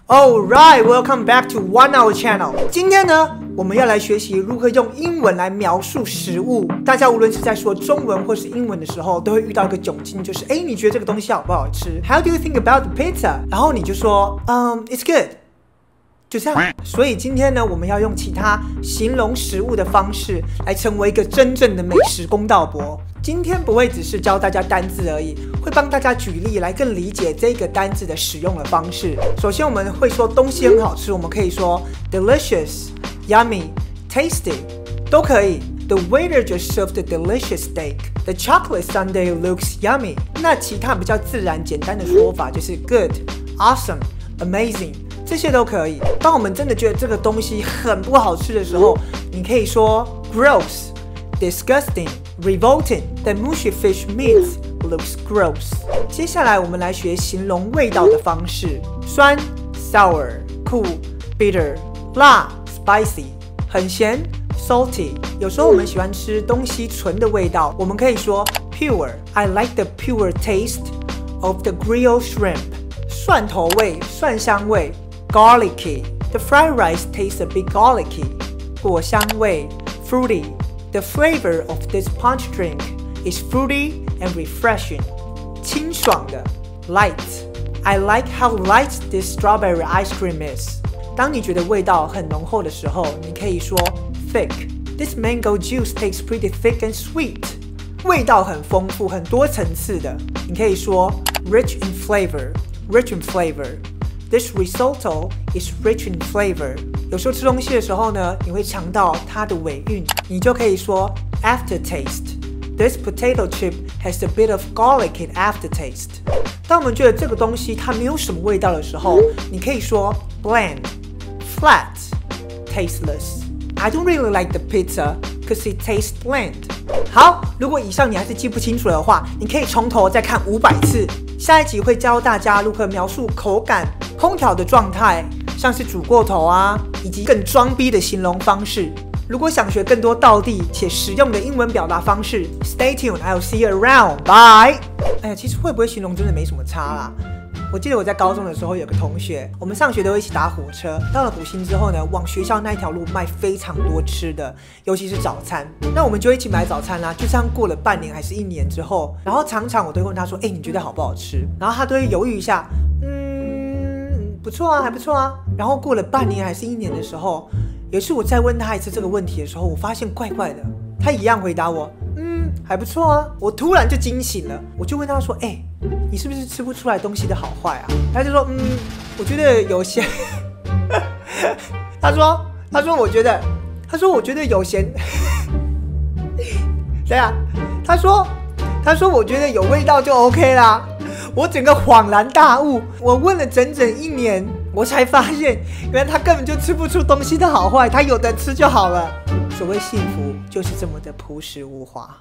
Alright, welcome back to One Hour Channel。今天呢，我们要来学习如何用英文来描述食物。大家无论是在说中文或是英文的时候，都会遇到一个窘境，就是你觉得这个东西好不好吃 ？How do you think about the pizza？ 然后你就说，it's good。就这样。所以今天呢，我们要用其他形容食物的方式来成为一个真正的美食公道伯。今天不会只是教大家单字而已，会帮大家举例来更理解这个单字的使用的方式。首先我们会说东西很好吃，我们可以说 delicious、yummy、tasty 都可以。The waiter just served a delicious steak. The chocolate sundae looks yummy. 那其他比较自然简单的说法就是 good、awesome、amazing 这些都可以。当我们真的觉得这个东西很不好吃的时候，你可以说 gross、disgusting、revolting. The mushy fish meat looks gross. 接下来我们来学形容味道的方式：酸 sour、苦 bitter、辣 spicy、很咸 salty。有时候我们喜欢吃东西纯的味道，我们可以说 pure. I like the pure taste of the grilled shrimp. 蒜头味、蒜香味 garlicky. The fried rice tastes a bit garlicky. 果香味 fruity. The flavor of this punch drink is fruity and refreshing. 清爽的 light. I like how light this strawberry ice cream is. 当你觉得味道很浓厚的时候，你可以说 thick. This mango juice tastes pretty thick and sweet. 味道很丰富，很多层次的。你可以说 rich in flavor. Rich in flavor. This risotto is rich in flavor. 有时候吃东西的时候呢，你会尝到它的尾韵，你就可以说 aftertaste. This potato chip has a bit of garlic in aftertaste. 当我们觉得这个东西它没有什么味道的时候，你可以说 bland, flat, tasteless. I don't really like the pizza because it tastes bland. 好，如果以上你还是记不清楚的话，你可以从头再看500次。下一集会教大家如何描述口感、烹调的状态，像是煮过头啊，以及更装逼的形容方式。如果想学更多道地且实用的英文表达方式 ，Stay tuned, I'll see you around. Bye. 其实会不会形容真的没什么差啦。我记得我在高中的时候有个同学，我们上学都一起搭火车，到了补习之后呢，往学校那一条路卖非常多吃的，尤其是早餐。那我们就一起买早餐啦，就这样过了半年还是1年之后，然后常常我都会问他说，你觉得好不好吃？然后他都会犹豫一下，不错啊，还不错啊。然后过了半年还是1年的时候，有一次我再问他一次这个问题的时候，我发现怪怪的，他一样回答我，还不错啊。我突然就惊醒了，我就问他说，你是不是吃不出来东西的好坏啊？他就说，我觉得有些，他说我觉得有咸，对啊，他说我觉得有味道就 OK 啦。我整个恍然大悟，我问了整整1年，我才发现原来他根本就吃不出东西的好坏，他有的吃就好了。所谓幸福就是这么的朴实无华。